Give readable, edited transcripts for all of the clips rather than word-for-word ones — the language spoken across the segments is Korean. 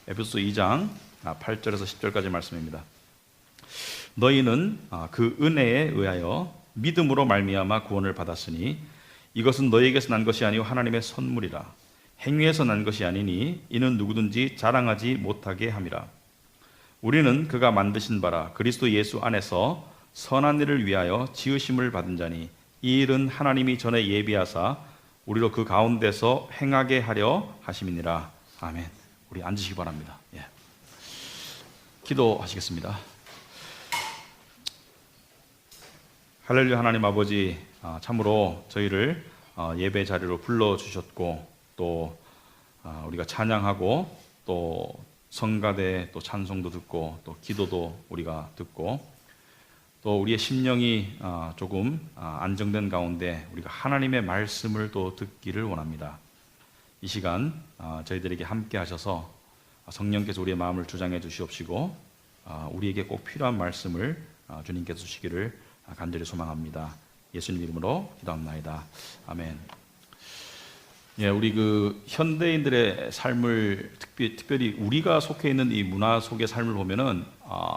에베소서 2장 8절에서 10절까지 말씀입니다. 너희는 그 은혜에 의하여 믿음으로 말미암아 구원을 받았으니 이것은 너희에게서 난 것이 아니요 하나님의 선물이라. 행위에서 난 것이 아니니 이는 누구든지 자랑하지 못하게 함이라. 우리는 그가 만드신 바라 그리스도 예수 안에서 선한 일을 위하여 지으심을 받은 자니 이 일은 하나님이 전에 예비하사 우리로 그 가운데서 행하게 하려 하심이니라. 아멘. 우리 앉으시기 바랍니다. 기도하시겠습니다. 할렐루야. 하나님 아버지, 참으로 저희를 예배 자리로 불러주셨고 또 우리가 찬양하고 또 성가대 또 찬송도 듣고 또 기도도 우리가 듣고 또 우리의 심령이 조금 안정된 가운데 우리가 하나님의 말씀을 또 듣기를 원합니다. 이 시간 저희들에게 함께 하셔서 성령께서 우리의 마음을 주장해 주시옵시고 우리에게 꼭 필요한 말씀을 주님께서 주시기를 간절히 소망합니다. 예수님 이름으로 기도합나이다. 아멘. 우리 그 현대인들의 삶을 특별히 우리가 속해 있는 이 문화 속의 삶을 보면은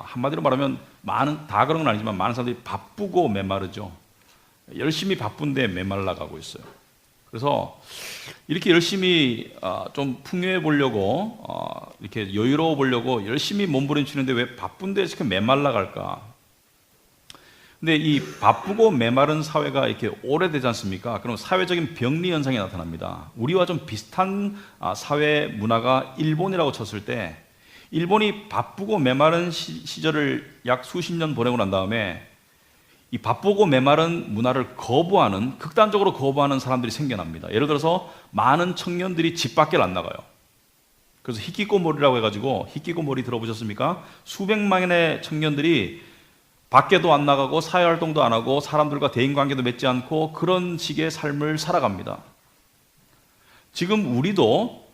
한마디로 말하면 다 그런 건 아니지만 많은 사람들이 바쁘고 메마르죠. 열심히 바쁜데 메말라가고 있어요. 그래서 이렇게 열심히 좀 풍요해 보려고 이렇게 여유로워 보려고 열심히 몸부림치는데 왜 바쁜데 이렇게 메말라 갈까? 근데 이 바쁘고 메마른 사회가 이렇게 오래되지 않습니까? 그럼 사회적인 병리 현상이 나타납니다. 우리와 좀 비슷한 사회 문화가 일본이라고 쳤을 때 일본이 바쁘고 메마른 시절을 약 수십 년 보내고 난 다음에 이 바쁘고 메마른 문화를 극단적으로 거부하는 사람들이 생겨납니다. 예를 들어서 많은 청년들이 집 밖을 안 나가요. 그래서 히키코모리라고 해가지고, 히키코모리 들어보셨습니까? 수백만의 청년들이 밖에도 안 나가고 사회활동도 안 하고 사람들과 대인관계도 맺지 않고 그런 식의 삶을 살아갑니다. 지금 우리도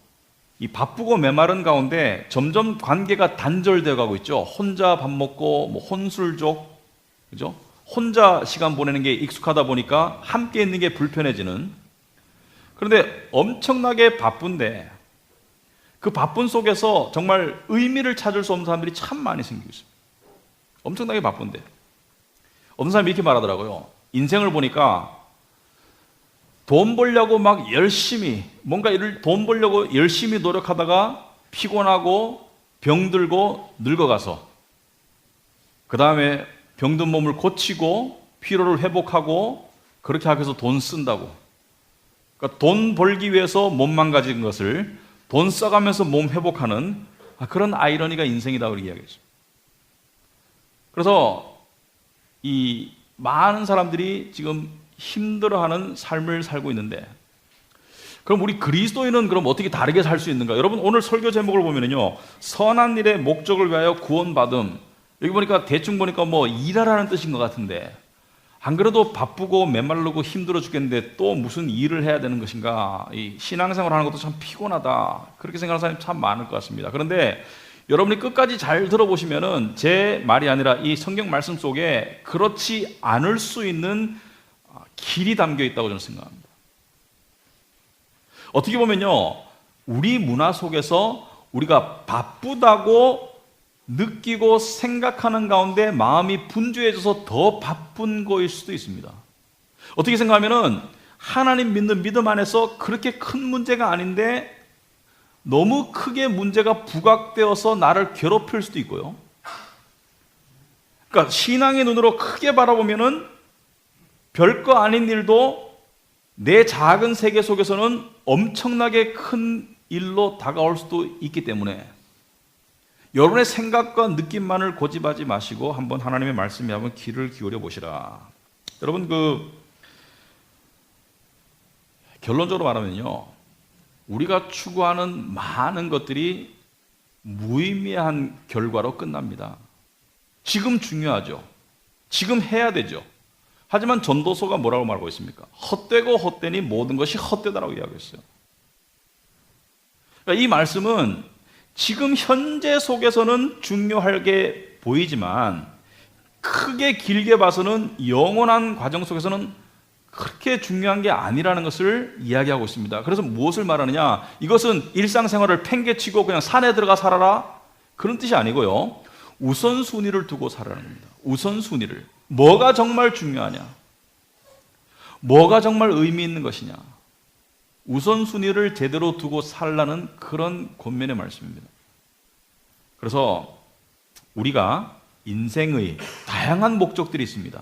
이 바쁘고 메마른 가운데 점점 관계가 단절되어 가고 있죠. 혼자 밥 먹고 혼술족, 그죠? 혼자 시간 보내는 게 익숙하다 보니까 함께 있는 게 불편해지는. 그런데 엄청나게 바쁜데 그 바쁜 속에서 정말 의미를 찾을 수 없는 사람들이 참 많이 생기고 있습니다. 엄청나게 바쁜데 어떤 사람이 이렇게 말하더라고요. 인생을 보니까 돈 벌려고 막 열심히 돈 벌려고 열심히 노력하다가 피곤하고 병들고 늙어가서 그 다음에 병든 몸을 고치고 피로를 회복하고 그렇게 하기 위해서 돈 쓴다고. 그러니까 돈 벌기 위해서 몸 망가진 것을 돈 써가면서 몸 회복하는 그런 아이러니가 인생이다 그렇게 이야기했어요. 그래서 이 많은 사람들이 지금 힘들어하는 삶을 살고 있는데 그럼 우리 그리스도인은 그럼 어떻게 다르게 살 수 있는가? 여러분 오늘 설교 제목을 보면요 선한 일의 목적을 위하여 구원받음. 여기 보니까 대충 보니까 일하라는 뜻인 것 같은데 안 그래도 바쁘고 메마르고 힘들어 죽겠는데 또 무슨 일을 해야 되는 것인가? 이 신앙생활 하는 것도 참 피곤하다. 그렇게 생각하는 사람이 참 많을 것 같습니다. 그런데 여러분이 끝까지 잘 들어보시면은 제 말이 아니라 이 성경 말씀 속에 그렇지 않을 수 있는 길이 담겨 있다고 저는 생각합니다. 어떻게 보면요, 우리 문화 속에서 우리가 바쁘다고 느끼고 생각하는 가운데 마음이 분주해져서 더 바쁜 거일 수도 있습니다. 어떻게 생각하면은 하나님 믿는 믿음 안에서 그렇게 큰 문제가 아닌데 너무 크게 문제가 부각되어서 나를 괴롭힐 수도 있고요. 그러니까 신앙의 눈으로 크게 바라보면은 별거 아닌 일도 내 작은 세계 속에서는 엄청나게 큰 일로 다가올 수도 있기 때문에 여러분의 생각과 느낌만을 고집하지 마시고 한번 하나님의 말씀에 한번 귀를 기울여 보시라. 여러분 결론적으로 말하면요, 우리가 추구하는 많은 것들이 무의미한 결과로 끝납니다. 지금 중요하죠. 지금 해야 되죠. 하지만 전도서가 뭐라고 말하고 있습니까? 헛되고 헛되니 모든 것이 헛되다라고 이야기했어요. 그러니까 이 말씀은 지금 현재 속에서는 중요하게 보이지만 크게 길게 봐서는 영원한 과정 속에서는 그렇게 중요한 게 아니라는 것을 이야기하고 있습니다. 그래서 무엇을 말하느냐? 이것은 일상생활을 팽개치고 그냥 산에 들어가 살아라? 그런 뜻이 아니고요. 우선순위를 두고 살아라는 겁니다. 우선순위를. 뭐가 정말 중요하냐? 뭐가 정말 의미 있는 것이냐? 우선순위를 제대로 두고 살라는 그런 권면의 말씀입니다. 그래서 우리가 인생의 다양한 목적들이 있습니다.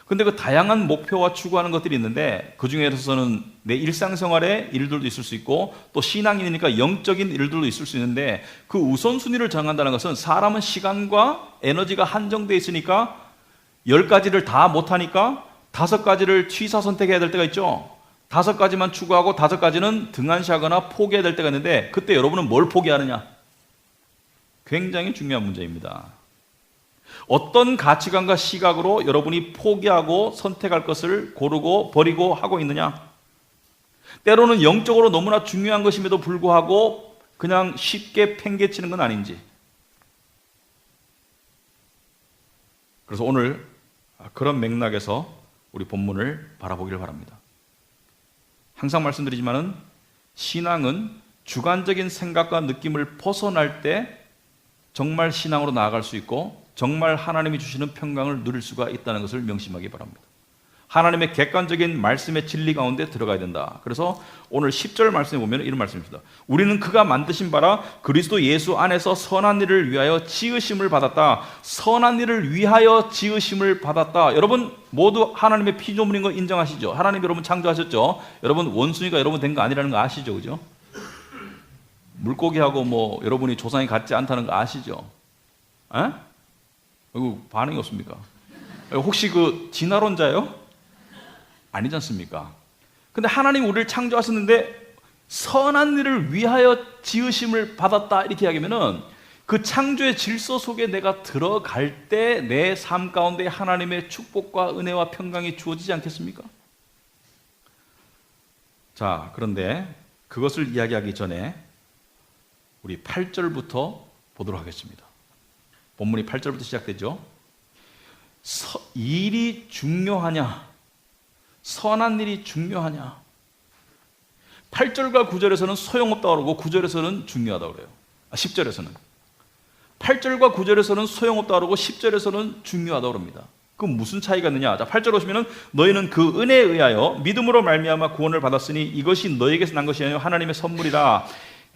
근데 그 다양한 목표와 추구하는 것들이 있는데 그 중에서는 내 일상생활의 일들도 있을 수 있고 또 신앙인이니까 영적인 일들도 있을 수 있는데 그 우선순위를 정한다는 것은 사람은 시간과 에너지가 한정되어 있으니까 10가지를 다 못하니까 5가지를 취사 선택해야 될 때가 있죠. 5가지만 추구하고 5가지는 등한시하거나 포기해야 될 때가 있는데 그때 여러분은 뭘 포기하느냐? 굉장히 중요한 문제입니다. 어떤 가치관과 시각으로 여러분이 포기하고 선택할 것을 고르고 버리고 하고 있느냐? 때로는 영적으로 너무나 중요한 것임에도 불구하고 그냥 쉽게 팽개치는 건 아닌지. 그래서 오늘 그런 맥락에서 우리 본문을 바라보기를 바랍니다. 항상 말씀드리지만은 신앙은 주관적인 생각과 느낌을 벗어날 때 정말 신앙으로 나아갈 수 있고 정말 하나님이 주시는 평강을 누릴 수가 있다는 것을 명심하기 바랍니다. 하나님의 객관적인 말씀의 진리 가운데 들어가야 된다. 그래서 오늘 10절 말씀에 보면 이런 말씀입니다. 우리는 그가 만드신 바라 그리스도 예수 안에서 선한 일을 위하여 지으심을 받았다. 선한 일을 위하여 지으심을 받았다. 여러분 모두 하나님의 피조물인 거 인정하시죠? 하나님 여러분 창조하셨죠? 여러분 원숭이가 여러분 된 거 아니라는 거 아시죠? 그죠? 물고기하고 뭐 여러분이 조상이 같지 않다는 거 아시죠? 에? 반응이 없습니까? 혹시 그 진화론자예요? 아니지 않습니까? 근데 하나님 우리를 창조하셨는데 선한 일을 위하여 지으심을 받았다 이렇게 이야기하면은 그 창조의 질서 속에 내가 들어갈 때 내 삶 가운데 하나님의 축복과 은혜와 평강이 주어지지 않겠습니까? 자, 그런데 그것을 이야기하기 전에 우리 8절부터 보도록 하겠습니다. 본문이 8절부터 시작되죠. 일이 중요하냐? 선한 일이 중요하냐? 8절과 9절에서는 소용없다고 그러고 9절에서는 중요하다고 그래요. 10절에서는. 8절과 9절에서는 소용없다고 그러고 10절에서는 중요하다고 그럽니다. 그럼 무슨 차이가 있느냐? 자, 8절 보시면은 너희는 그 은혜에 의하여 믿음으로 말미암아 구원을 받았으니 이것이 너희에게서 난 것이 아니요 하나님의 선물이라.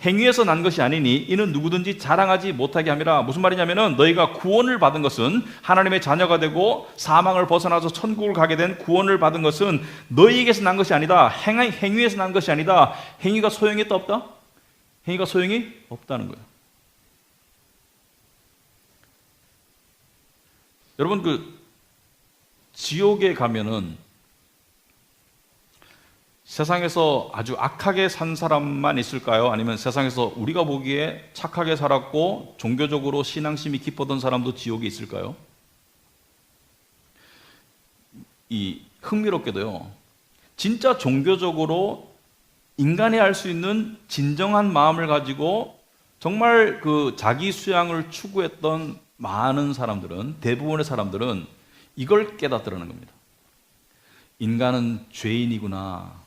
행위에서 난 것이 아니니 이는 누구든지 자랑하지 못하게 함이라. 무슨 말이냐면은 너희가 구원을 받은 것은 하나님의 자녀가 되고 사망을 벗어나서 천국을 가게 된 구원을 받은 것은 너희에게서 난 것이 아니다. 행위에서 난 것이 아니다. 행위가 소용이 있다 없다? 행위가 소용이 없다는 거예요. 여러분 그 지옥에 가면은 세상에서 아주 악하게 산 사람만 있을까요? 아니면 세상에서 우리가 보기에 착하게 살았고 종교적으로 신앙심이 깊었던 사람도 지옥에 있을까요? 이 흥미롭게도요. 진짜 종교적으로 인간이 할 수 있는 진정한 마음을 가지고 정말 그 자기 수양을 추구했던 많은 사람들은 대부분의 사람들은 이걸 깨닫더라는 겁니다. 인간은 죄인이구나.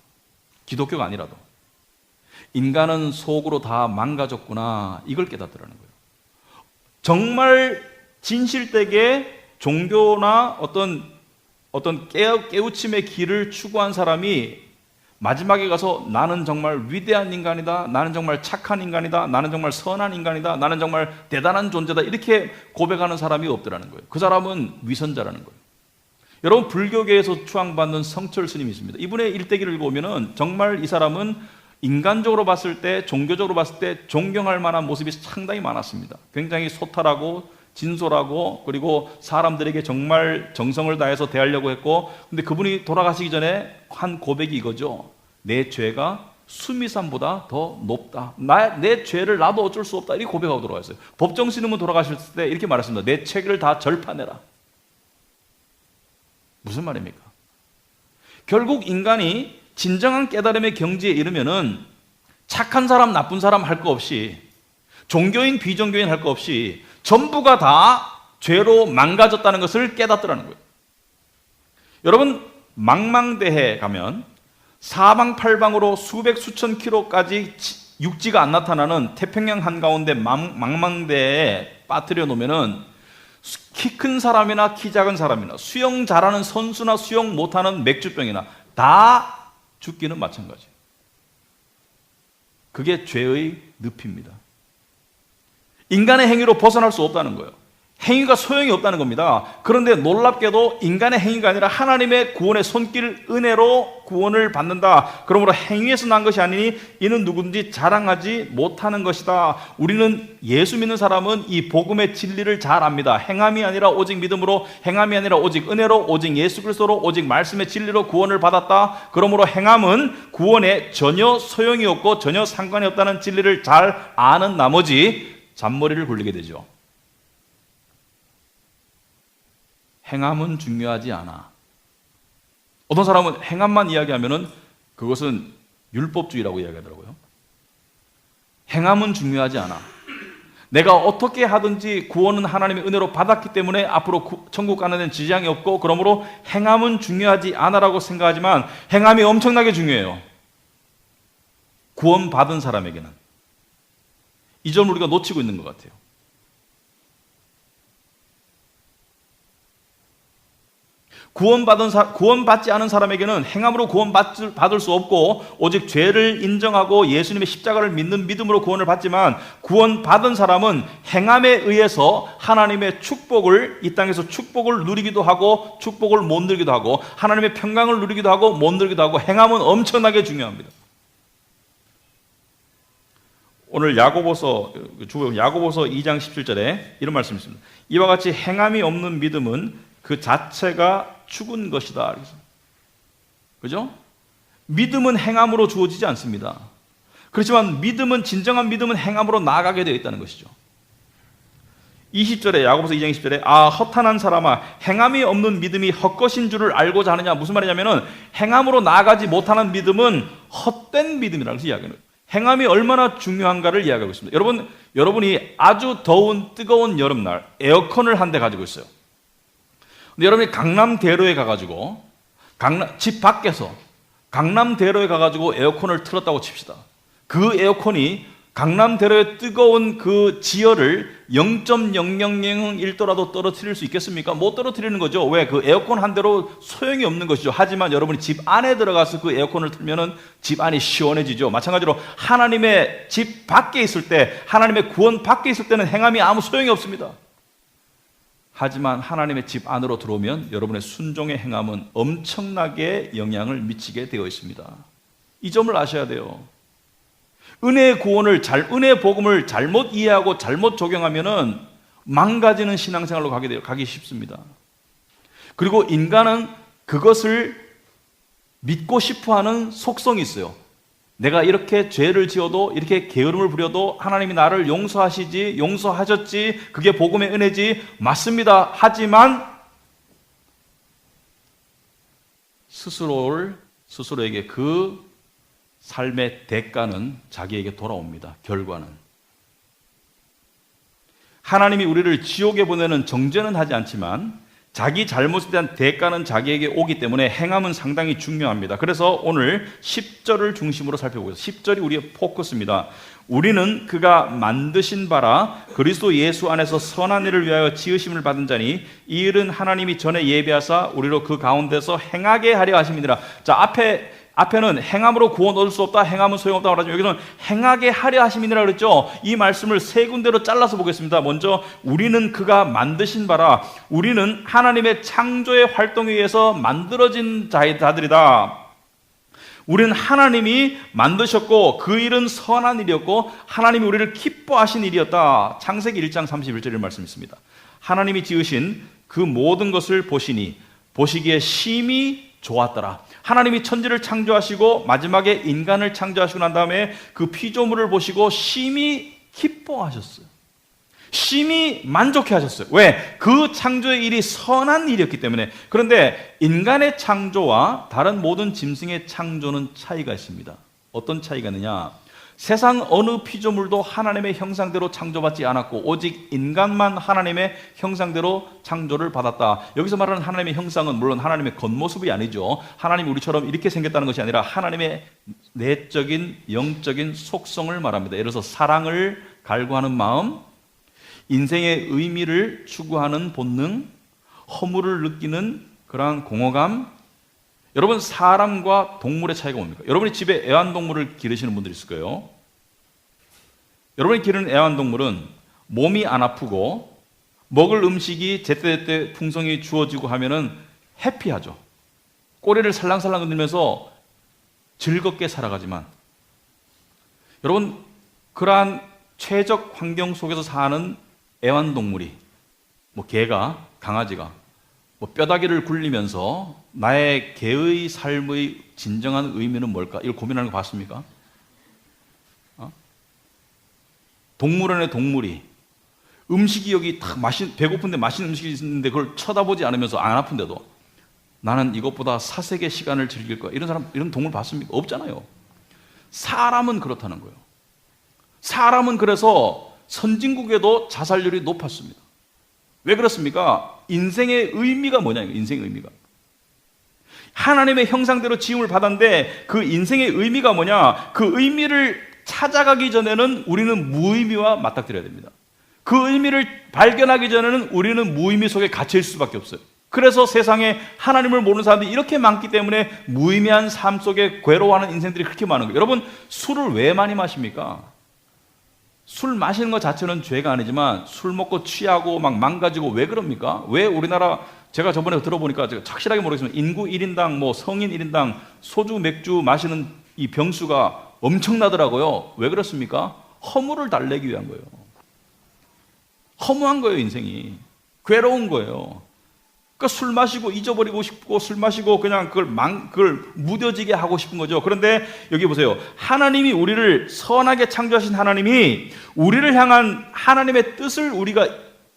기독교가 아니라도 인간은 속으로 다 망가졌구나 이걸 깨닫더라는 거예요. 정말 진실되게 종교나 어떤 깨우침의 길을 추구한 사람이 마지막에 가서 나는 정말 위대한 인간이다, 나는 정말 착한 인간이다, 나는 정말 선한 인간이다, 나는 정말 대단한 존재다 이렇게 고백하는 사람이 없더라는 거예요. 그 사람은 위선자라는 거예요. 여러분 불교계에서 추앙받는 성철 스님이 있습니다. 이분의 일대기를 읽어보면 정말 이 사람은 인간적으로 봤을 때 종교적으로 봤을 때 존경할 만한 모습이 상당히 많았습니다. 굉장히 소탈하고 진솔하고 그리고 사람들에게 정말 정성을 다해서 대하려고 했고 근데 그분이 돌아가시기 전에 한 고백이 이거죠. 내 죄가 수미산보다 더 높다. 내 죄를 나도 어쩔 수 없다. 이렇게 고백하고 돌아갔어요. 법정 스님은 돌아가실 때 이렇게 말했습니다. 내 책을 다 절판해라. 무슨 말입니까? 결국 인간이 진정한 깨달음의 경지에 이르면은 착한 사람, 나쁜 사람 할 거 없이 종교인, 비종교인 할 거 없이 전부가 다 죄로 망가졌다는 것을 깨닫더라는 거예요. 여러분, 망망대해에 가면 사방팔방으로 수백 수천 킬로까지 육지가 안 나타나는 태평양 한가운데 망망대해에 빠뜨려 놓으면은 키 큰 사람이나 키 작은 사람이나 수영 잘하는 선수나 수영 못하는 맥주병이나 다 죽기는 마찬가지예요. 그게 죄의 늪입니다. 인간의 행위로 벗어날 수 없다는 거예요. 행위가 소용이 없다는 겁니다. 그런데 놀랍게도 인간의 행위가 아니라 하나님의 구원의 손길 은혜로 구원을 받는다. 그러므로 행위에서 난 것이 아니니 이는 누구든지 자랑하지 못하는 것이다. 우리는 예수 믿는 사람은 이 복음의 진리를 잘 압니다. 행함이 아니라 오직 믿음으로, 행함이 아니라 오직 은혜로, 오직 예수 그리스도로, 오직 말씀의 진리로 구원을 받았다. 그러므로 행함은 구원에 전혀 소용이 없고 전혀 상관이 없다는 진리를 잘 아는 나머지 잔머리를 굴리게 되죠. 행함은 중요하지 않아. 어떤 사람은 행함만 이야기하면은 그것은 율법주의라고 이야기하더라고요. 행함은 중요하지 않아. 내가 어떻게 하든지 구원은 하나님의 은혜로 받았기 때문에 앞으로 천국 가는 데는 지장이 없고 그러므로 행함은 중요하지 않아라고 생각하지만 행함이 엄청나게 중요해요. 구원받은 사람에게는. 이 점을 우리가 놓치고 있는 것 같아요. 구원받지 않은 사람에게는 행함으로 구원받을 수 없고 오직 죄를 인정하고 예수님의 십자가를 믿는 믿음으로 구원을 받지만 구원받은 사람은 행함에 의해서 하나님의 축복을 이 땅에서 축복을 누리기도 하고 축복을 못 누리기도 하고 하나님의 평강을 누리기도 하고 못 누리기도 하고 행함은 엄청나게 중요합니다. 오늘 야고보서 2장 17절에 이런 말씀이 있습니다. 이와 같이 행함이 없는 믿음은 그 자체가 죽은 것이다. 그죠? 믿음은 행함으로 주어지지 않습니다. 그렇지만 진정한 믿음은 행함으로 나아가게 되어 있다는 것이죠. 20절에 야고보서 2장 20절에 허탄한 사람아 행함이 없는 믿음이 헛것인 줄을 알고자 하느냐. 무슨 말이냐면은 행함으로 나아가지 못하는 믿음은 헛된 믿음이라는 것을 이야기하는 거예요. 행함이 얼마나 중요한가를 이야기하고 있습니다. 여러분이 아주 더운 뜨거운 여름날 에어컨을 한 대 가지고 있어요. 근데 여러분이 강남대로에 가가지고 집 밖에서 강남대로에 가가지고 에어컨을 틀었다고 칩시다. 그 에어컨이 강남대로의 뜨거운 그 지열을 0.0001도라도 떨어뜨릴 수 있겠습니까? 못 떨어뜨리는 거죠. 왜? 그 에어컨 한 대로 소용이 없는 것이죠. 하지만 여러분이 집 안에 들어가서 그 에어컨을 틀면은 집 안이 시원해지죠. 마찬가지로 하나님의 집 밖에 있을 때, 하나님의 구원 밖에 있을 때는 행함이 아무 소용이 없습니다. 하지만 하나님의 집 안으로 들어오면 여러분의 순종의 행함은 엄청나게 영향을 미치게 되어 있습니다. 이 점을 아셔야 돼요. 은혜의 은혜의 복음을 잘못 이해하고 잘못 적용하면은 망가지는 신앙생활로 가기 쉽습니다. 그리고 인간은 그것을 믿고 싶어하는 속성이 있어요. 내가 이렇게 죄를 지어도 이렇게 게으름을 부려도 하나님이 나를 용서하셨지 그게 복음의 은혜지 맞습니다. 하지만 스스로에게 그 삶의 대가는 자기에게 돌아옵니다. 결과는 하나님이 우리를 지옥에 보내는 정죄는 하지 않지만 자기 잘못에 대한 대가는 자기에게 오기 때문에 행함은 상당히 중요합니다. 그래서 오늘 10절을 중심으로 살펴보겠습니다. 10절이 우리의 포커스입니다. 우리는 그가 만드신 바라 그리스도 예수 안에서 선한 일을 위하여 지으심을 받은 자니 이 일은 하나님이 전에 예비하사 우리로 그 가운데서 행하게 하려 하심이니라. 자, 앞에는 행함으로 구원 얻을 수 없다, 행함은 소용없다고 하지만 여기서는 행하게 하려 하심이니라 그랬죠. 이 말씀을 세 군데로 잘라서 보겠습니다. 먼저 우리는 그가 만드신 바라, 우리는 하나님의 창조의 활동에 의해서 만들어진 자들이다. 우리는 하나님이 만드셨고 그 일은 선한 일이었고 하나님이 우리를 기뻐하신 일이었다. 창세기 1장 31절의 말씀이 있습니다. 하나님이 지으신 그 모든 것을 보시기에 심히 좋았더라. 하나님이 천지를 창조하시고 마지막에 인간을 창조하시고 난 다음에 그 피조물을 보시고 심히 기뻐하셨어요. 심히 만족해 하셨어요. 왜? 그 창조의 일이 선한 일이었기 때문에. 그런데 인간의 창조와 다른 모든 짐승의 창조는 차이가 있습니다. 어떤 차이가 있느냐? 세상 어느 피조물도 하나님의 형상대로 창조받지 않았고 오직 인간만 하나님의 형상대로 창조를 받았다. 여기서 말하는 하나님의 형상은 물론 하나님의 겉모습이 아니죠. 하나님이 우리처럼 이렇게 생겼다는 것이 아니라 하나님의 내적인 영적인 속성을 말합니다. 예를 들어서 사랑을 갈구하는 마음, 인생의 의미를 추구하는 본능, 허물을 느끼는 그러한 공허감. 여러분, 사람과 동물의 차이가 뭡니까? 여러분이 집에 애완동물을 기르시는 분들이 있을 거예요. 여러분이 기르는 애완동물은 몸이 안 아프고 먹을 음식이 제때제때 풍성히 주어지고 하면은 해피하죠. 꼬리를 살랑살랑 흔들면서 즐겁게 살아가지만, 여러분, 그러한 최적 환경 속에서 사는 애완동물이, 개가, 강아지가 뼈다귀를 굴리면서 나의 개의 삶의 진정한 의미는 뭘까? 이걸 고민하는 거 봤습니까? 동물원의 동물이 음식이 여기 딱 배고픈데 맛있는 음식이 있는데 그걸 쳐다보지 않으면서 안 아픈데도 나는 이것보다 사색의 시간을 즐길 거야. 이런 동물 봤습니까? 없잖아요. 사람은 그렇다는 거예요. 사람은 그래서 선진국에도 자살률이 높았습니다. 왜 그렇습니까? 인생의 의미가 뭐냐, 인생의 의미가. 하나님의 형상대로 지음을 받았는데 그 인생의 의미가 뭐냐? 그 의미를 찾아가기 전에는 우리는 무의미와 맞닥뜨려야 됩니다. 그 의미를 발견하기 전에는 우리는 무의미 속에 갇혀 있을 수밖에 없어요. 그래서 세상에 하나님을 모르는 사람들이 이렇게 많기 때문에 무의미한 삶 속에 괴로워하는 인생들이 그렇게 많은 거예요. 여러분, 술을 왜 많이 마십니까? 술 마시는 것 자체는 죄가 아니지만 술 먹고 취하고 막 망가지고 왜 그럽니까? 왜 우리나라, 제가 저번에 들어보니까 제가 확실하게 모르겠지만 인구 1인당 성인 1인당 소주 맥주 마시는 이 병수가 엄청나더라고요. 왜 그렇습니까? 허물을 달래기 위한 거예요. 허무한 거예요, 인생이. 괴로운 거예요. 그러니까 술 마시고 잊어버리고 싶고 술 마시고 그냥 그걸 무뎌지게 하고 싶은 거죠. 그런데 여기 보세요. 하나님이 우리를 선하게 창조하신 하나님이 우리를 향한 하나님의 뜻을 우리가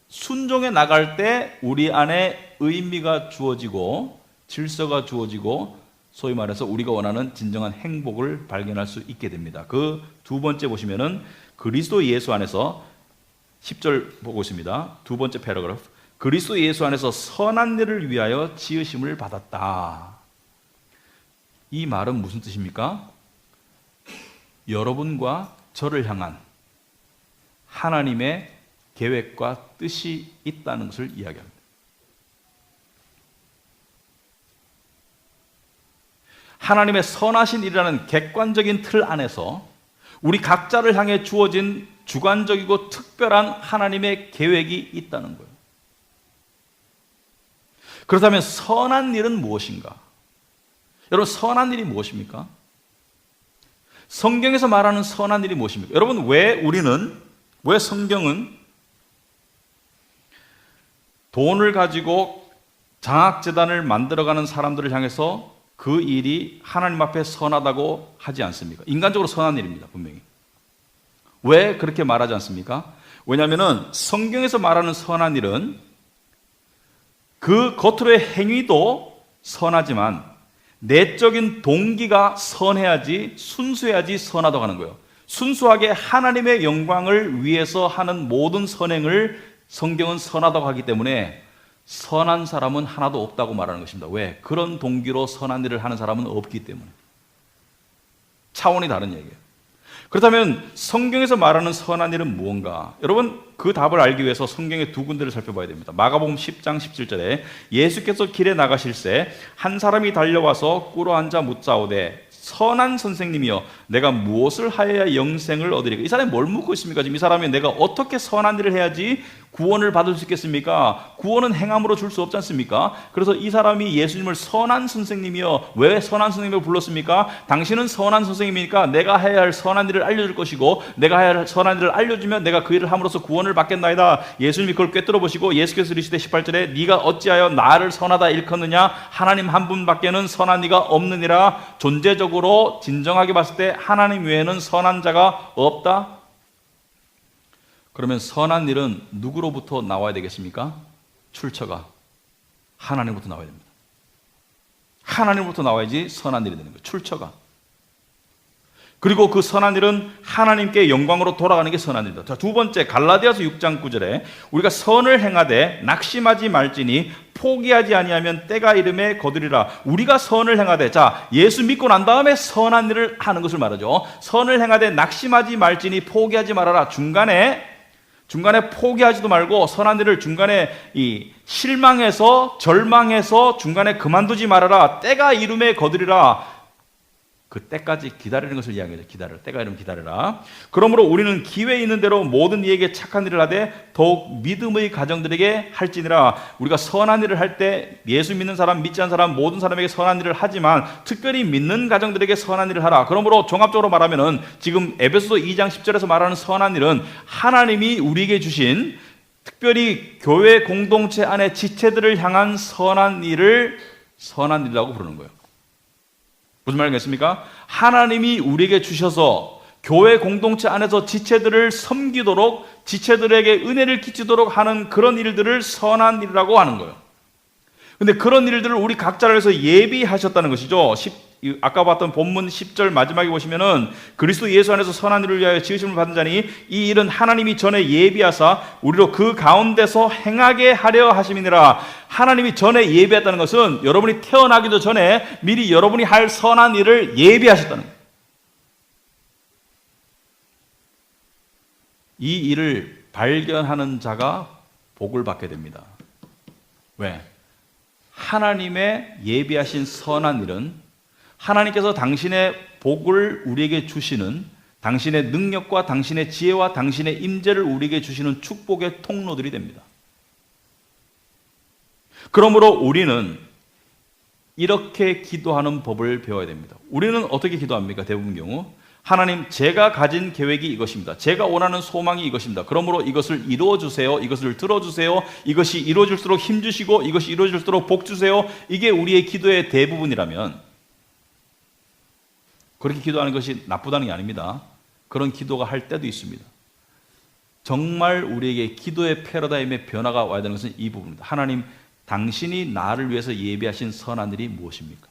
순종해 나갈 때 우리 안에 의미가 주어지고 질서가 주어지고 소위 말해서 우리가 원하는 진정한 행복을 발견할 수 있게 됩니다. 그 두 번째 보시면은 그리스도 예수 안에서 10절 보고 있습니다. 두 번째 패러그래프. 그리스도 예수 안에서 선한 일을 위하여 지으심을 받았다. 이 말은 무슨 뜻입니까? 여러분과 저를 향한 하나님의 계획과 뜻이 있다는 것을 이야기합니다. 하나님의 선하신 일이라는 객관적인 틀 안에서 우리 각자를 향해 주어진 주관적이고 특별한 하나님의 계획이 있다는 거예요. 그렇다면 선한 일은 무엇인가? 여러분, 선한 일이 무엇입니까? 성경에서 말하는 선한 일이 무엇입니까? 여러분, 왜 성경은 돈을 가지고 장학재단을 만들어가는 사람들을 향해서 그 일이 하나님 앞에 선하다고 하지 않습니까? 인간적으로 선한 일입니다, 분명히. 왜 그렇게 말하지 않습니까? 왜냐하면 성경에서 말하는 선한 일은 그 겉으로의 행위도 선하지만 내적인 동기가 선해야지, 순수해야지 선하다고 하는 거예요. 순수하게 하나님의 영광을 위해서 하는 모든 선행을 성경은 선하다고 하기 때문에 선한 사람은 하나도 없다고 말하는 것입니다. 왜? 그런 동기로 선한 일을 하는 사람은 없기 때문에. 차원이 다른 얘기예요. 그렇다면 성경에서 말하는 선한 일은 무언가? 여러분, 그 답을 알기 위해서 성경의 두 군데를 살펴봐야 됩니다. 마가복음 10장 17절에 예수께서 길에 나가실새 한 사람이 달려와서 꿇어앉아 묻자오되 선한 선생님이여 내가 무엇을 하여야 영생을 얻으리까? 이 사람이 뭘 묻고 있습니까? 지금 이 사람이 내가 어떻게 선한 일을 해야지 구원을 받을 수 있겠습니까? 구원은 행함으로 줄 수 없지 않습니까? 그래서 이 사람이 예수님을 선한 선생님이여, 왜 선한 선생님을 불렀습니까? 당신은 선한 선생님이니까 내가 해야 할 선한 일을 알려줄 것이고 내가 해야 할 선한 일을 알려주면 내가 그 일을 함으로써 구원을 받겠나이다. 예수님이 그걸 꿰뚫어 보시고 예수께서 이르시되 18절에 네가 어찌하여 나를 선하다 일컫느냐? 하나님 한 분밖에는 선한 이가 없느니라. 존재적으로 진정하게 봤을 때 하나님 외에는 선한 자가 없다. 그러면 선한 일은 누구로부터 나와야 되겠습니까? 출처가 하나님부터 나와야 됩니다. 하나님부터 나와야지 선한 일이 되는 거예요. 출처가. 그리고 그 선한 일은 하나님께 영광으로 돌아가는 게 선한 일이다. 자, 두 번째, 갈라디아서 6장 9절에 우리가 선을 행하되 낙심하지 말지니 포기하지 아니하면 때가 이름에 거두리라. 우리가 선을 행하되, 자, 예수 믿고 난 다음에 선한 일을 하는 것을 말하죠. 선을 행하되 낙심하지 말지니 포기하지 말아라. 중간에 포기하지도 말고 선한 일을 중간에 실망해서 절망해서 중간에 그만두지 말아라. 때가 이름에 거두리라. 그 때까지 기다리는 것을 이야기해요. 때가 이르면 기다려라. 그러므로 우리는 기회 있는 대로 모든 이에게 착한 일을 하되 더욱 믿음의 가정들에게 할지니라. 우리가 선한 일을 할 때 예수 믿는 사람, 믿지 않는 사람, 모든 사람에게 선한 일을 하지만 특별히 믿는 가정들에게 선한 일을 하라. 그러므로 종합적으로 말하면은 지금 에베소서 2장 10절에서 말하는 선한 일은 하나님이 우리에게 주신, 특별히 교회 공동체 안에 지체들을 향한 선한 일을 선한 일이라고 부르는 거예요. 무슨 말이겠습니까? 하나님이 우리에게 주셔서 교회 공동체 안에서 지체들을 섬기도록, 지체들에게 은혜를 끼치도록 하는 그런 일들을 선한 일이라고 하는 거예요. 근데 그런 일들을 우리 각자를 위해서 예비하셨다는 것이죠. 아까 봤던 본문 10절 마지막에 보시면은 그리스도 예수 안에서 선한 일을 위하여 지으심을 받은 자니 이 일은 하나님이 전에 예비하사 우리로 그 가운데서 행하게 하려 하심이니라. 하나님이 전에 예비했다는 것은 여러분이 태어나기도 전에 미리 여러분이 할 선한 일을 예비하셨다는 거예요. 이 일을 발견하는 자가 복을 받게 됩니다. 왜? 하나님의 예비하신 선한 일은 하나님께서 당신의 복을 우리에게 주시는, 당신의 능력과 당신의 지혜와 당신의 임재를 우리에게 주시는 축복의 통로들이 됩니다. 그러므로 우리는 이렇게 기도하는 법을 배워야 됩니다. 우리는 어떻게 기도합니까? 대부분 경우 하나님, 제가 가진 계획이 이것입니다. 제가 원하는 소망이 이것입니다. 그러므로 이것을 이루어주세요. 이것을 들어주세요. 이것이 이루어질수록 힘주시고 이것이 이루어질수록 복 주세요. 이게 우리의 기도의 대부분이라면 그렇게 기도하는 것이 나쁘다는 게 아닙니다. 그런 기도가 할 때도 있습니다. 정말 우리에게 기도의 패러다임의 변화가 와야 되는 것은 이 부분입니다. 하나님, 당신이 나를 위해서 예비하신 선한 일이 무엇입니까?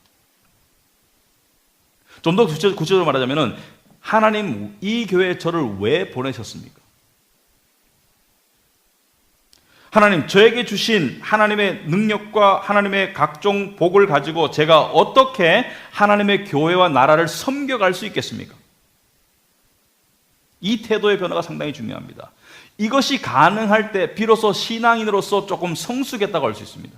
좀 더 구체적으로 말하자면 하나님, 이 교회에 저를 왜 보내셨습니까? 하나님, 저에게 주신 하나님의 능력과 하나님의 각종 복을 가지고 제가 어떻게 하나님의 교회와 나라를 섬겨갈 수 있겠습니까? 이 태도의 변화가 상당히 중요합니다. 이것이 가능할 때 비로소 신앙인으로서 조금 성숙했다고 할 수 있습니다.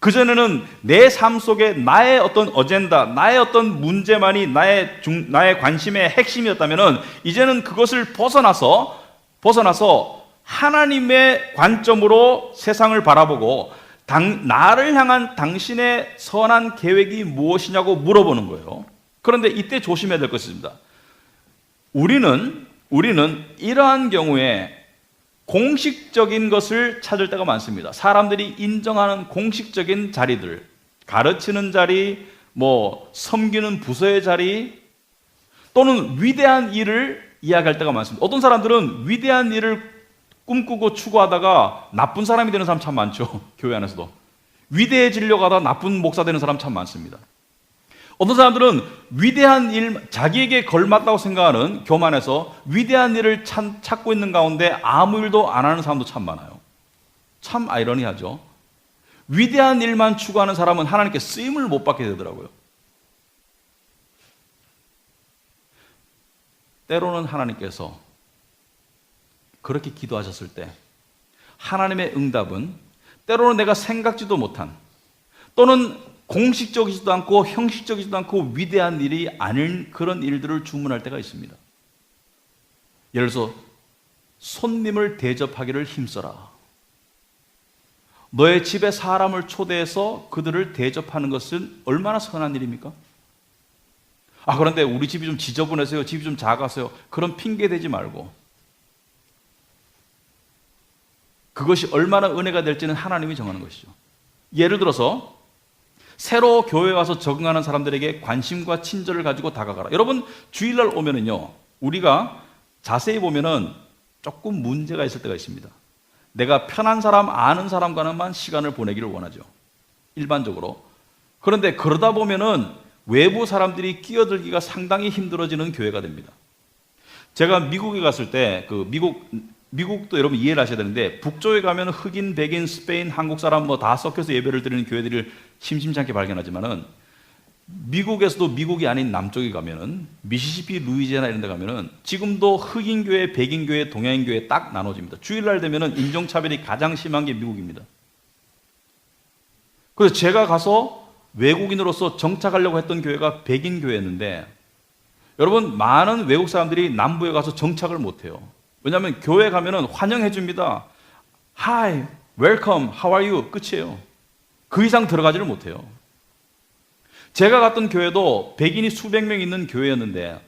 그전에는 내 삶 속에 나의 어떤 어젠다, 나의 어떤 문제만이 나의 관심의 핵심이었다면 이제는 그것을 벗어나서 하나님의 관점으로 세상을 바라보고 나를 향한 당신의 선한 계획이 무엇이냐고 물어보는 거예요. 그런데 이때 조심해야 될 것이 있습니다. 우리는 이러한 경우에 공식적인 것을 찾을 때가 많습니다. 사람들이 인정하는 공식적인 자리들, 가르치는 자리, 섬기는 부서의 자리, 또는 위대한 일을 이야기할 때가 많습니다. 어떤 사람들은 위대한 일을 꿈꾸고 추구하다가 나쁜 사람이 되는 사람 참 많죠. 교회 안에서도. 위대해지려고 하다가 나쁜 목사 되는 사람 참 많습니다. 어떤 사람들은 위대한 일, 자기에게 걸맞다고 생각하는 교만에서 위대한 일을 찾고 있는 가운데 아무 일도 안 하는 사람도 참 많아요. 참 아이러니하죠. 위대한 일만 추구하는 사람은 하나님께 쓰임을 못 받게 되더라고요. 때로는 하나님께서 그렇게 기도하셨을 때 하나님의 응답은 때로는 내가 생각지도 못한, 또는 공식적이지도 않고 형식적이지도 않고 위대한 일이 아닌 그런 일들을 주문할 때가 있습니다. 예를 들어서 손님을 대접하기를 힘써라. 너의 집에 사람을 초대해서 그들을 대접하는 것은 얼마나 선한 일입니까? 그런데 우리 집이 좀 지저분해서요, 집이 좀 작아서요, 그런 핑계 대지 말고 그것이 얼마나 은혜가 될지는 하나님이 정하는 것이죠. 예를 들어서 새로 교회에 와서 적응하는 사람들에게 관심과 친절을 가지고 다가가라. 여러분, 주일날 오면은요, 우리가 자세히 보면은 조금 문제가 있을 때가 있습니다. 내가 편한 사람, 아는 사람과는만 시간을 보내기를 원하죠. 일반적으로. 그런데 그러다 보면은 외부 사람들이 끼어들기가 상당히 힘들어지는 교회가 됩니다. 제가 미국에 갔을 때 미국도 여러분 이해를 하셔야 되는데 북쪽에 가면 흑인, 백인, 스페인, 한국 사람 뭐 다 섞여서 예배를 드리는 교회들을 심심치 않게 발견하지만은 미국에서도 미국이 아닌 남쪽에 가면은 미시시피, 루이지애나 이런 데 가면은 지금도 흑인 교회, 백인 교회, 동양인 교회 딱 나눠집니다. 주일날 되면은 인종차별이 가장 심한 게 미국입니다. 그래서 제가 가서 외국인으로서 정착하려고 했던 교회가 백인 교회였는데 여러분 많은 외국 사람들이 남부에 가서 정착을 못해요. 왜냐하면 교회 가면은 환영해 줍니다. Hi, welcome, how are you? 끝이에요. 그 이상 들어가지를 못해요. 제가 갔던 교회도 백인이 수백 명 있는 교회였는데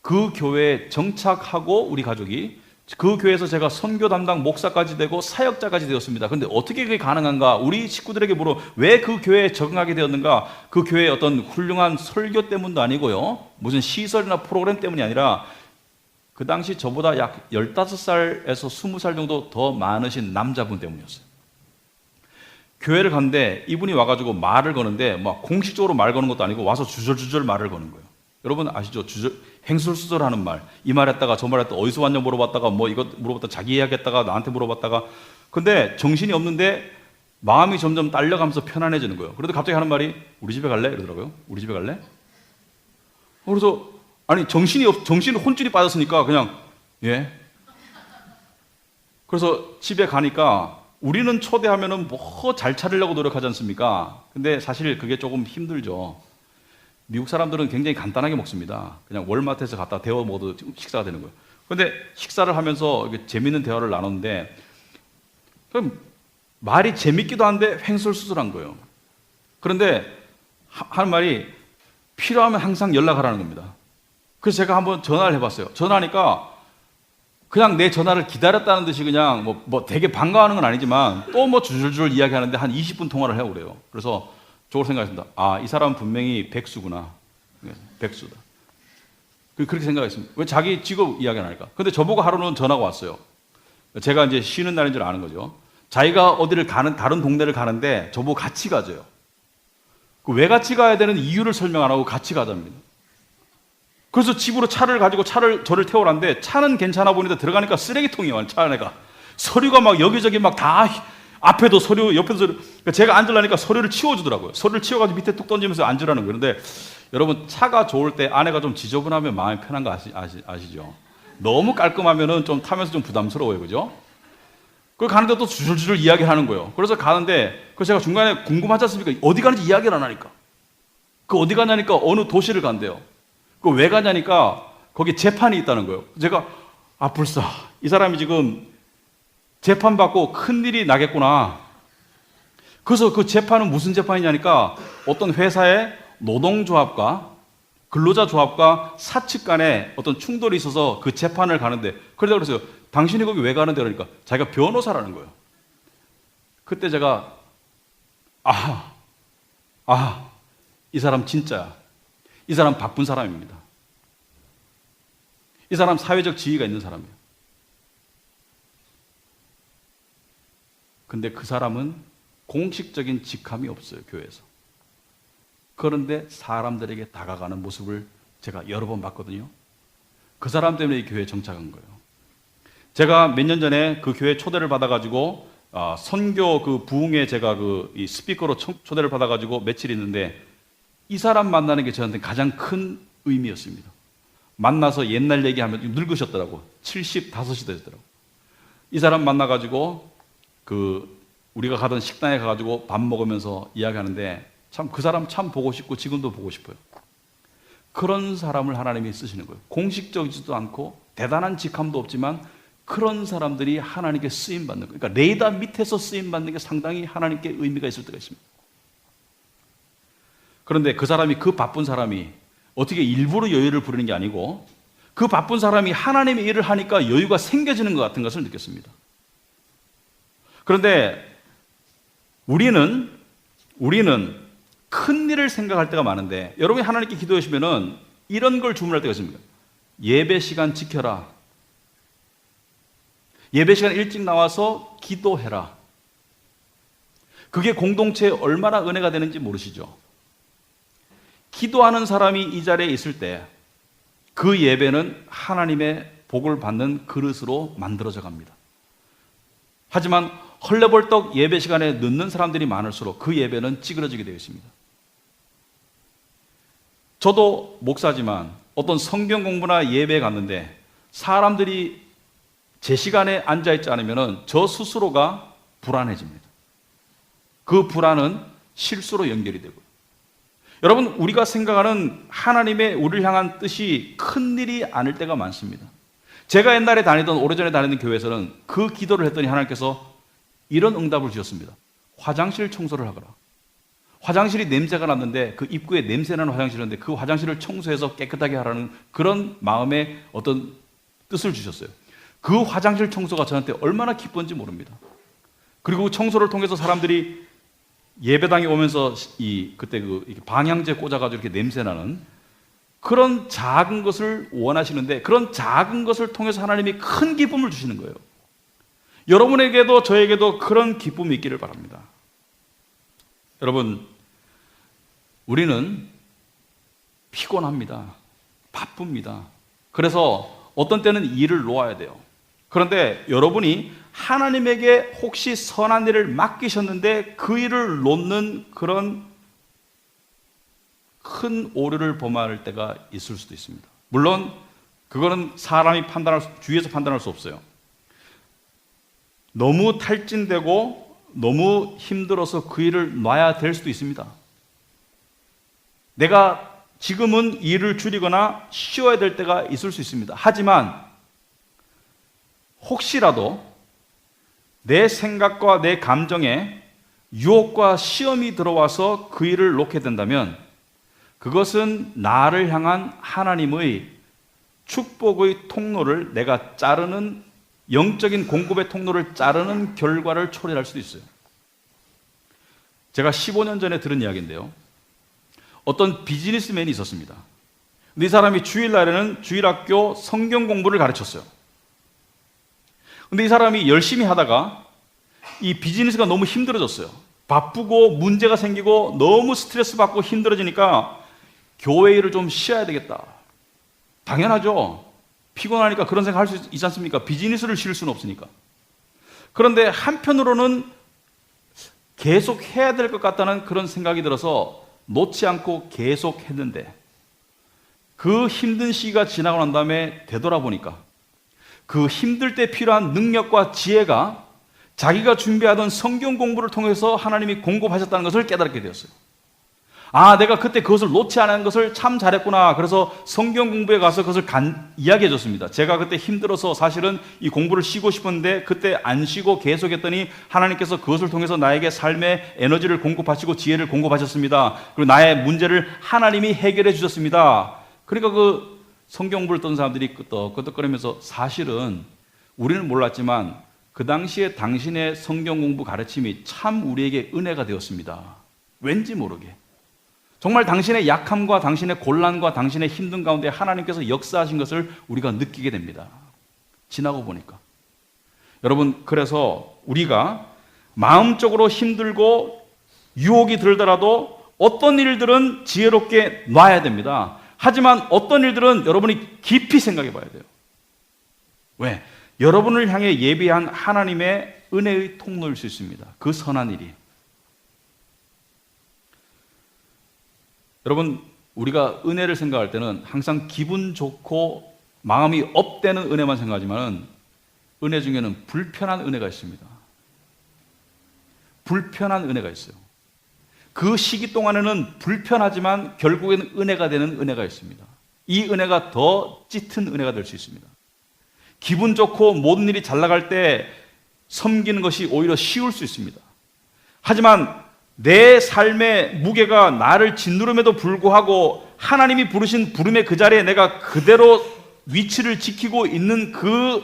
그 교회에 정착하고 우리 가족이 그 교회에서 제가 선교 담당 목사까지 되고 사역자까지 되었습니다. 그런데 어떻게 그게 가능한가? 우리 식구들에게 물어 왜 그 교회에 적응하게 되었는가? 그 교회의 어떤 훌륭한 설교 때문도 아니고요. 무슨 시설이나 프로그램 때문이 아니라 그 당시 저보다 약 15살에서 20살 정도 더 많으신 남자분 때문이었어요. 교회를 갔는데 이분이 와가지고 말을 거는데 막 공식적으로 말 거는 것도 아니고 와서 주절주절 말을 거는 거예요. 여러분 아시죠? 행설수설하는 말. 이 말 했다가 저 말 했다가 어디서 왔냐 물어봤다가 뭐 이거 물어봤다가 자기 이야기했다가 나한테 물어봤다가 근데 정신이 없는데 마음이 점점 딸려가면서 편안해지는 거예요. 그래도 갑자기 하는 말이 우리 집에 갈래? 이러더라고요. 우리 집에 갈래? 그래서 아니 정신이 혼쭐이 빠졌으니까 그냥 예. 그래서 집에 가니까 우리는 초대하면은 뭐 잘 차리려고 노력하지 않습니까? 근데 사실 그게 조금 힘들죠. 미국 사람들은 굉장히 간단하게 먹습니다. 그냥 월마트에서 갖다 데워 먹어도 식사가 되는 거예요. 그런데 식사를 하면서 재밌는 대화를 나눴는데 그럼 말이 재밌기도 한데 횡설수설한 거예요. 그런데 하는 말이 필요하면 항상 연락하라는 겁니다. 그래서 제가 한번 전화를 해봤어요. 전화하니까 그냥 내 전화를 기다렸다는 듯이 그냥 뭐 되게 반가워하는 건 아니지만 또 뭐 줄줄 이야기하는데 한 20분 통화를 하고 그래요. 그래서 저걸 생각했습니다. 아, 이 사람은 분명히 백수구나. 백수다. 그렇게 생각했습니다. 왜 자기 직업 이야기 안 할까? 근데 저보고 하루는 전화가 왔어요. 제가 이제 쉬는 날인 줄 아는 거죠. 자기가 어디를 가는, 다른 동네를 가는데 저보고 같이 가줘요. 왜 같이 가야 되는 이유를 설명 안 하고 같이 가자입니다. 그래서 집으로 차를 가지고 저를 태우라는데 차는 괜찮아 보이는데 들어가니까 쓰레기통이에요. 차 안에가. 서류가 막 여기저기 막 다 앞에도 서류, 옆에도 서류. 제가 앉으려니까 서류를 치워주더라고요. 서류를 치워가지고 밑에 뚝 던지면서 앉으라는 거예요. 그런데 여러분 차가 좋을 때 안에가 좀 지저분하면 마음이 편한 거 아시죠? 너무 깔끔하면은 좀 타면서 좀 부담스러워요. 그죠? 그 가는데 또 주줄주줄 이야기를 하는 거예요. 그래서 가는데 그 제가 중간에 궁금하지 않습니까? 어디 가는지 이야기를 안 하니까. 그 어디 가냐니까 어느 도시를 간대요. 그 왜 가냐니까 거기 재판이 있다는 거예요. 제가 불사. 이 사람이 지금 재판받고 큰일이 나겠구나. 그래서 그 재판은 무슨 재판이냐니까 어떤 회사의 노동조합과 근로자조합과 사측 간에 어떤 충돌이 있어서 그 재판을 가는데 그러다 그랬어요. 당신이 거기 왜 가는데? 그러니까 자기가 변호사라는 거예요. 그때 제가 이 사람 진짜야. 이 사람 바쁜 사람입니다. 이 사람 사회적 지위가 있는 사람이에요. 근데 그 사람은 공식적인 직함이 없어요, 교회에서. 그런데 사람들에게 다가가는 모습을 제가 여러 번 봤거든요. 그 사람 때문에 이 교회에 정착한 거예요. 제가 몇 년 전에 그 교회 초대를 받아가지고 선교 그 부흥회 제가 이 스피커로 초대를 받아가지고 며칠 있는데 이 사람 만나는 게 저한테 가장 큰 의미였습니다. 만나서 옛날 얘기하면 늙으셨더라고. 75이 되셨더라고. 이 사람 만나가지고 우리가 가던 식당에 가가지고 밥 먹으면서 이야기하는데 참 그 사람 참 보고 싶고 지금도 보고 싶어요. 그런 사람을 하나님이 쓰시는 거예요. 공식적이지도 않고 대단한 직함도 없지만 그런 사람들이 하나님께 쓰임받는 거예요. 그러니까 레이더 밑에서 쓰임받는 게 상당히 하나님께 의미가 있을 때가 있습니다. 그런데 그 사람이 그 바쁜 사람이 어떻게 일부러 여유를 부리는 게 아니고 그 바쁜 사람이 하나님의 일을 하니까 여유가 생겨지는 것 같은 것을 느꼈습니다. 그런데 우리는 큰 일을 생각할 때가 많은데 여러분이 하나님께 기도하시면은 이런 걸 주문할 때가 있습니다. 예배 시간 지켜라. 예배 시간 일찍 나와서 기도해라. 그게 공동체에 얼마나 은혜가 되는지 모르시죠? 기도하는 사람이 이 자리에 있을 때 그 예배는 하나님의 복을 받는 그릇으로 만들어져 갑니다. 하지만 헐레벌떡 예배 시간에 늦는 사람들이 많을수록 그 예배는 찌그러지게 되어 있습니다. 저도 목사지만 어떤 성경 공부나 예배에 갔는데 사람들이 제 시간에 앉아있지 않으면 저 스스로가 불안해집니다. 그 불안은 실수로 연결이 되고요. 여러분, 우리가 생각하는 하나님의 우리를 향한 뜻이 큰일이 아닐 때가 많습니다. 제가 옛날에 다니던, 오래전에 다니던 교회에서는 그 기도를 했더니 하나님께서 이런 응답을 주셨습니다. 화장실 청소를 하거라. 화장실이 냄새가 났는데 그 입구에 냄새나는 화장실이었는데 그 화장실을 청소해서 깨끗하게 하라는 그런 마음의 어떤 뜻을 주셨어요. 그 화장실 청소가 저한테 얼마나 기쁜지 모릅니다. 그리고 청소를 통해서 사람들이 예배당에 오면서 그때 방향제 꽂아가지고 이렇게 냄새나는 그런 작은 것을 원하시는데 그런 작은 것을 통해서 하나님이 큰 기쁨을 주시는 거예요. 여러분에게도 저에게도 그런 기쁨이 있기를 바랍니다. 여러분, 우리는 피곤합니다. 바쁩니다. 그래서 어떤 때는 일을 놓아야 돼요. 그런데 여러분이 하나님에게 혹시 선한 일을 맡기셨는데 그 일을 놓는 그런 큰 오류를 범할 때가 있을 수도 있습니다. 물론 그거는 사람이 주위에서 판단할 수 없어요. 너무 탈진되고 너무 힘들어서 그 일을 놔야 될 수도 있습니다. 내가 지금은 일을 줄이거나 쉬어야 될 때가 있을 수 있습니다. 하지만 혹시라도 내 생각과 내 감정에 유혹과 시험이 들어와서 그 일을 놓게 된다면 그것은 나를 향한 하나님의 축복의 통로를 내가 자르는, 영적인 공급의 통로를 자르는 결과를 초래할 수도 있어요. 제가 15년 전에 들은 이야기인데요. 어떤 비즈니스맨이 있었습니다. 근데 이 사람이 주일날에는 주일학교 성경 공부를 가르쳤어요. 근데 이 사람이 열심히 하다가 이 비즈니스가 너무 힘들어졌어요. 바쁘고 문제가 생기고 너무 스트레스 받고 힘들어지니까 교회 일을 좀 쉬어야 되겠다. 당연하죠. 피곤하니까 그런 생각 할 수 있지 않습니까? 비즈니스를 쉴 수는 없으니까. 그런데 한편으로는 계속 해야 될 것 같다는 그런 생각이 들어서 놓지 않고 계속 했는데 그 힘든 시기가 지나고 난 다음에 되돌아보니까 그 힘들 때 필요한 능력과 지혜가 자기가 준비하던 성경 공부를 통해서 하나님이 공급하셨다는 것을 깨닫게 되었어요. 아, 내가 그때 그것을 놓지 않은 것을 참 잘했구나. 그래서 성경 공부에 가서 그것을 이야기해 줬습니다. 제가 그때 힘들어서 사실은 이 공부를 쉬고 싶었는데 그때 안 쉬고 계속했더니 하나님께서 그것을 통해서 나에게 삶의 에너지를 공급하시고 지혜를 공급하셨습니다. 그리고 나의 문제를 하나님이 해결해 주셨습니다. 그러니까 그 성경 공부를 떤 사람들이 끄떡끄떡거리면서 사실은 우리는 몰랐지만 그 당시에 당신의 성경 공부 가르침이 참 우리에게 은혜가 되었습니다. 왠지 모르게. 정말 당신의 약함과 당신의 곤란과 당신의 힘든 가운데 하나님께서 역사하신 것을 우리가 느끼게 됩니다. 지나고 보니까. 여러분, 그래서 우리가 마음적으로 힘들고 유혹이 들더라도 어떤 일들은 지혜롭게 놔야 됩니다. 하지만 어떤 일들은 여러분이 깊이 생각해 봐야 돼요. 왜? 여러분을 향해 예비한 하나님의 은혜의 통로일 수 있습니다. 그 선한 일이. 여러분, 우리가 은혜를 생각할 때는 항상 기분 좋고 마음이 업되는 은혜만 생각하지만 은혜 중에는 불편한 은혜가 있습니다. 불편한 은혜가 있어요. 그 시기 동안에는 불편하지만 결국에는 은혜가 되는 은혜가 있습니다. 이 은혜가 더 짙은 은혜가 될 수 있습니다. 기분 좋고 모든 일이 잘 나갈 때 섬기는 것이 오히려 쉬울 수 있습니다. 하지만 내 삶의 무게가 나를 짓누름에도 불구하고 하나님이 부르신 부름의 그 자리에 내가 그대로 위치를 지키고 있는 그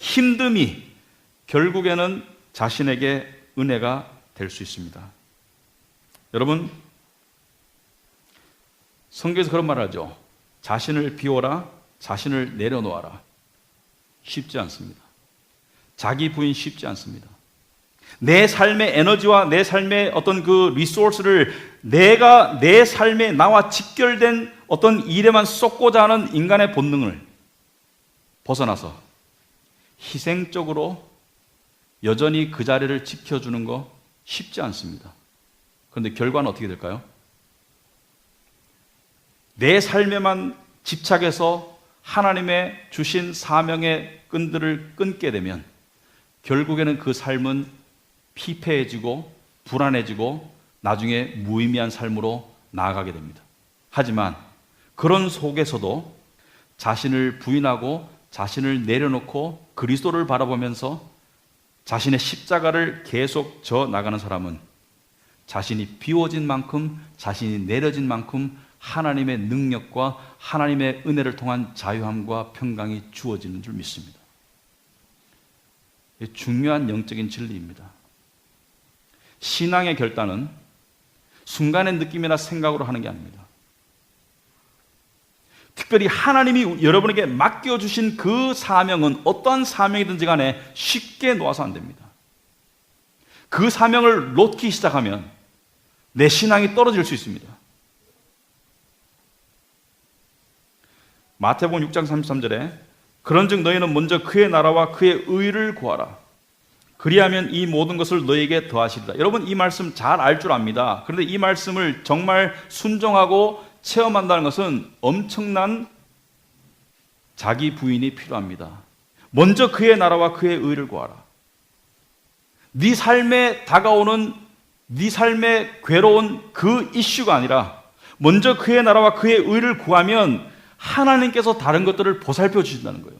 힘듦이 결국에는 자신에게 은혜가 될 수 있습니다. 여러분, 성경에서 그런 말을 하죠. 자신을 비워라, 자신을 내려놓아라. 쉽지 않습니다. 자기 부인 쉽지 않습니다. 내 삶의 에너지와 내 삶의 어떤 그 리소스를 내가 내 삶에 나와 직결된 어떤 일에만 쏟고자 하는 인간의 본능을 벗어나서 희생적으로 여전히 그 자리를 지켜주는 거 쉽지 않습니다. 그런데 결과는 어떻게 될까요? 내 삶에만 집착해서 하나님의 주신 사명의 끈들을 끊게 되면 결국에는 그 삶은 피폐해지고 불안해지고 나중에 무의미한 삶으로 나아가게 됩니다. 하지만 그런 속에서도 자신을 부인하고 자신을 내려놓고 그리스도를 바라보면서 자신의 십자가를 계속 져 나가는 사람은 자신이 비워진 만큼, 자신이 내려진 만큼 하나님의 능력과 하나님의 은혜를 통한 자유함과 평강이 주어지는 줄 믿습니다. 중요한 영적인 진리입니다. 신앙의 결단은 순간의 느낌이나 생각으로 하는 게 아닙니다. 특별히 하나님이 여러분에게 맡겨주신 그 사명은 어떠한 사명이든지 간에 쉽게 놓아서 안 됩니다. 그 사명을 놓기 시작하면 내 신앙이 떨어질 수 있습니다. 마태복음 6장 33절에 그런즉 너희는 먼저 그의 나라와 그의 의를 구하라. 그리하면 이 모든 것을 너희에게 더하시리라. 여러분 이 말씀 잘 알 줄 압니다. 그런데 이 말씀을 정말 순종하고 체험한다는 것은 엄청난 자기 부인이 필요합니다. 먼저 그의 나라와 그의 의를 구하라. 네 삶에 다가오는 네 삶에 괴로운 그 이슈가 아니라 먼저 그의 나라와 그의 의를 구하면 하나님께서 다른 것들을 보살펴 주신다는 거예요.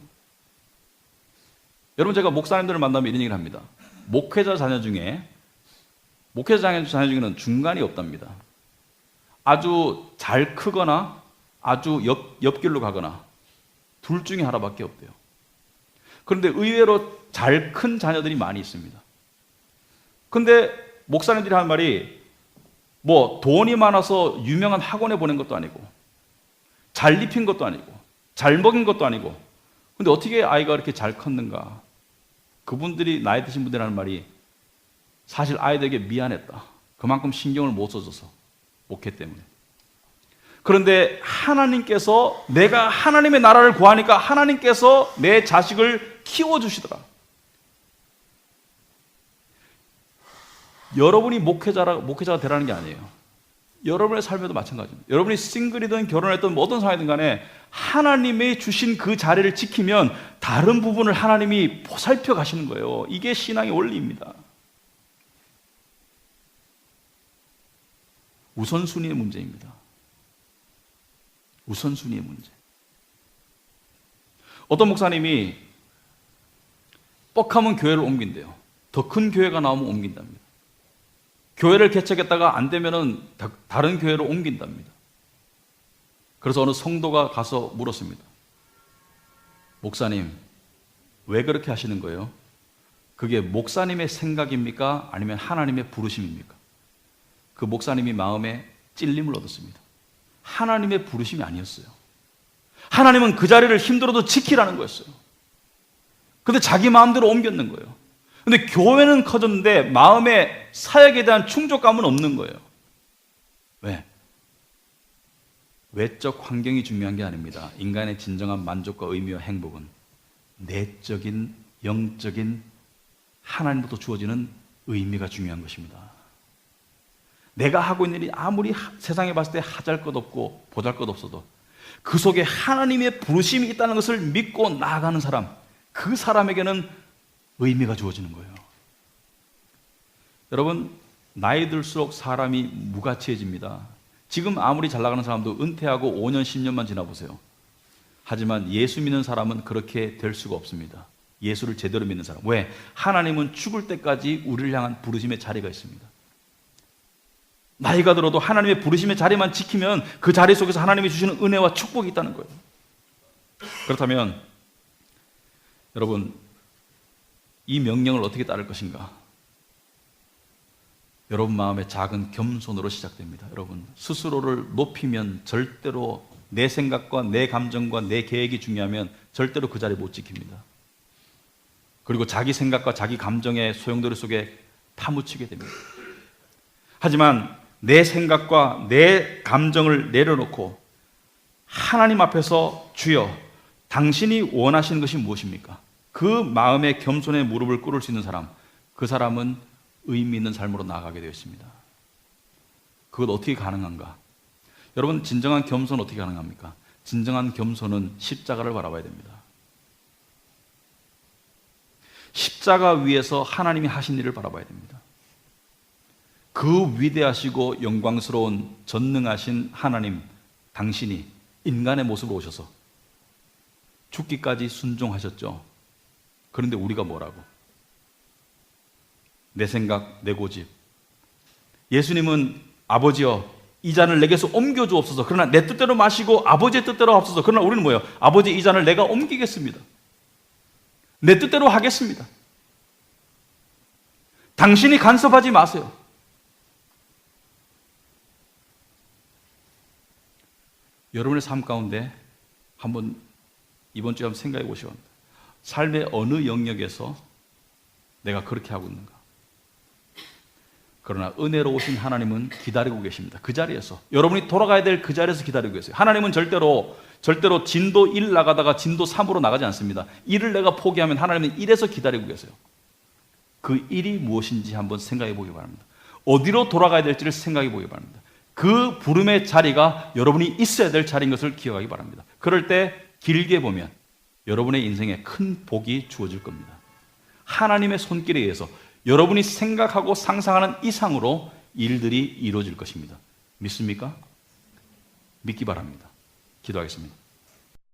여러분 제가 목사님들을 만나면 이런 얘기를 합니다. 목회자 자녀 중에는 중간이 없답니다. 아주 잘 크거나 아주 옆길로 가거나 둘 중에 하나밖에 없대요. 그런데 의외로 잘 큰 자녀들이 많이 있습니다. 그런데 목사님들이 하는 말이 뭐 돈이 많아서 유명한 학원에 보낸 것도 아니고 잘 입힌 것도 아니고 잘 먹인 것도 아니고 근데 어떻게 아이가 이렇게 잘 컸는가? 그분들이 나이 드신 분들이 하는 말이 사실 아이들에게 미안했다. 그만큼 신경을 못 써줘서 목회 때문에. 그런데 하나님께서 내가 하나님의 나라를 구하니까 하나님께서 내 자식을 키워주시더라. 여러분이 목회자가 되라는 게 아니에요. 여러분의 삶에도 마찬가지입니다. 여러분이 싱글이든 결혼했든 뭐 어떤 상황이든 간에 하나님이 주신 그 자리를 지키면 다른 부분을 하나님이 보살펴 가시는 거예요. 이게 신앙의 원리입니다. 우선순위의 문제입니다. 우선순위의 문제. 어떤 목사님이 뻑하면 교회를 옮긴대요. 더 큰 교회가 나오면 옮긴답니다. 교회를 개척했다가 안 되면은 다른 교회로 옮긴답니다. 그래서 어느 성도가 가서 물었습니다. 목사님, 왜 그렇게 하시는 거예요? 그게 목사님의 생각입니까? 아니면 하나님의 부르심입니까? 그 목사님이 마음에 찔림을 얻었습니다. 하나님의 부르심이 아니었어요. 하나님은 그 자리를 힘들어도 지키라는 거였어요. 근데 자기 마음대로 옮겼는 거예요. 근데 교회는 커졌는데 마음의 사역에 대한 충족감은 없는 거예요. 왜? 외적 환경이 중요한 게 아닙니다. 인간의 진정한 만족과 의미와 행복은 내적인, 영적인 하나님부터 주어지는 의미가 중요한 것입니다. 내가 하고 있는 일이 아무리 세상에 봤을 때 하잘것없고 보잘것없어도 그 속에 하나님의 부르심이 있다는 것을 믿고 나아가는 사람, 그 사람에게는 의미가 주어지는 거예요. 여러분, 나이 들수록 사람이 무가치해집니다. 지금 아무리 잘 나가는 사람도 은퇴하고 5년, 10년만 지나보세요. 하지만 예수 믿는 사람은 그렇게 될 수가 없습니다. 예수를 제대로 믿는 사람. 왜? 하나님은 죽을 때까지 우리를 향한 부르심의 자리가 있습니다. 나이가 들어도 하나님의 부르심의 자리만 지키면 그 자리 속에서 하나님이 주시는 은혜와 축복이 있다는 거예요. 그렇다면 여러분, 이 명령을 어떻게 따를 것인가? 여러분 마음의 작은 겸손으로 시작됩니다. 여러분, 스스로를 높이면 절대로 내 생각과 내 감정과 내 계획이 중요하면 절대로 그 자리 못 지킵니다. 그리고 자기 생각과 자기 감정의 소용돌이 속에 파묻히게 됩니다. 하지만 내 생각과 내 감정을 내려놓고 하나님 앞에서 주여, 당신이 원하시는 것이 무엇입니까? 그 마음의 겸손의 무릎을 꿇을 수 있는 사람, 그 사람은 의미 있는 삶으로 나아가게 되었습니다. 그것 어떻게 가능한가? 여러분, 진정한 겸손은 어떻게 가능합니까? 진정한 겸손은 십자가를 바라봐야 됩니다. 십자가 위에서 하나님이 하신 일을 바라봐야 됩니다. 그 위대하시고 영광스러운 전능하신 하나님, 당신이 인간의 모습으로 오셔서 죽기까지 순종하셨죠. 그런데 우리가 뭐라고? 내 생각, 내 고집. 예수님은 아버지여, 이 잔을 내게서 옮겨주옵소서. 그러나 내 뜻대로 마시고 아버지의 뜻대로 하옵소서. 그러나 우리는 뭐예요? 아버지, 이 잔을 내가 옮기겠습니다. 내 뜻대로 하겠습니다. 당신이 간섭하지 마세요. 여러분의 삶 가운데 한번 이번 주에 한번 생각해 보시기 바랍니다. 삶의 어느 영역에서 내가 그렇게 하고 있는가? 그러나 은혜로우신 하나님은 기다리고 계십니다. 그 자리에서, 여러분이 돌아가야 될 그 자리에서 기다리고 계세요. 하나님은 절대로 진도 1 나가다가 진도 3으로 나가지 않습니다. 1을 내가 포기하면 하나님은 1에서 기다리고 계세요. 그 1이 무엇인지 한번 생각해 보기 바랍니다. 어디로 돌아가야 될지를 생각해 보기 바랍니다. 그 부름의 자리가 여러분이 있어야 될 자리인 것을 기억하기 바랍니다. 그럴 때 길게 보면 여러분의 인생에 큰 복이 주어질 겁니다. 하나님의 손길에 의해서 여러분이 생각하고 상상하는 이상으로 일들이 이루어질 것입니다. 믿습니까? 믿기 바랍니다. 기도하겠습니다.